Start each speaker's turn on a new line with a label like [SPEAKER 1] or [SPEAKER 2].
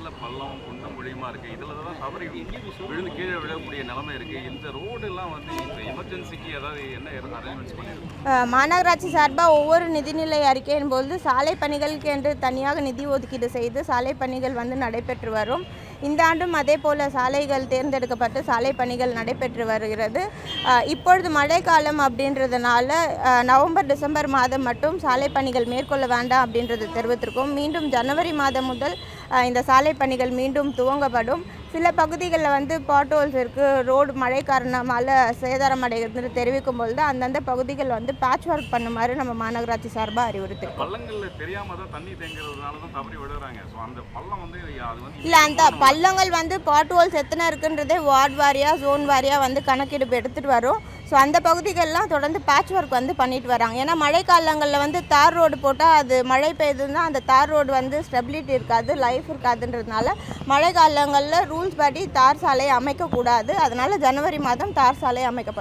[SPEAKER 1] நல்ல பள்ளம் குண்டும் குழியுமா இருக்குது. இதில் தான் தவறி விழுந்து கீழே விழக்கூடிய நிலைமை இருக்குது. இந்த ரோடெல்லாம் வந்து இந்த எமர்ஜென்சிக்கு ஏதாவது என்ன அரேஞ்ச்மெண்ட்ஸ் பண்ணியிருக்கோம்?
[SPEAKER 2] மாநகராட்சி சார்பாக ஒவ்வொரு நிதிநிலை அறிக்கையின் போது சாலை பணிகளுக்கு என்று தனியாக நிதி ஒதுக்கீடு செய்து சாலை பணிகள் வந்து நடைபெற்று வரும். இந்த ஆண்டும் அதே போல் சாலைகள் தேர்ந்தெடுக்கப்பட்டு சாலை பணிகள் நடைபெற்று வருகிறது. இப்பொழுது மழைக்காலம் அப்படின்றதுனால நவம்பர் டிசம்பர் மாதம் மட்டும் சாலை பணிகள் மேற்கொள்ள வேண்டாம் அப்படின்றது தெரிவித்திருக்கோம். மீண்டும் ஜனவரி மாதம் முதல் இந்த சாலை பணிகள் மீண்டும் துவங்கப்படும். சில பகுதிகளில் வந்து பாட்ஹோல்ஸ் இருக்குது, ரோடு மழை காரணமாக சேதாரம் அடைகிறது தெரிவிக்கும் பொழுது அந்தந்த பகுதிகள் வந்து பேட்ச் ஒர்க் பண்ணுமாறு நம்ம மாநகராட்சி சார்பாக அறிவுறுத்திருக்கோம்.
[SPEAKER 1] பள்ளங்களில் தெரியாமல் தான் தண்ணி தேங்குறதுனால தான் தவறி விடுறாங்க. ஸோ அந்த பள்ளம் வந்து அது வந்து
[SPEAKER 2] இல்லை, அந்த பள்ளங்கள் வந்து பாட்ஹோல்ஸ் எத்தனை இருக்குன்றதே வார்டு வாரியாக ஜோன் வாரியாக வந்து கணக்கெடுப்பு எடுத்துகிட்டு வரும். ஸோ அந்த பகுதிகளெலாம் தொடர்ந்து பேட்ச் ஒர்க் வந்து பண்ணிட்டு வராங்க. ஏன்னா மழை காலங்களில் வந்து தார் ரோடு போட்டால் அது மழை பெய்யுதுன்னா அந்த தார் ரோடு வந்து ஸ்டெபிலிட்டி இருக்காது, லைஃப் இருக்காதுன்றதுனால மழை காலங்களில் ரூல்ஸ் படி தார் சாலை அமைக்கக்கூடாது. அதனால் ஜனவரி மாதம் தார் சாலை அமைக்கப்படும்.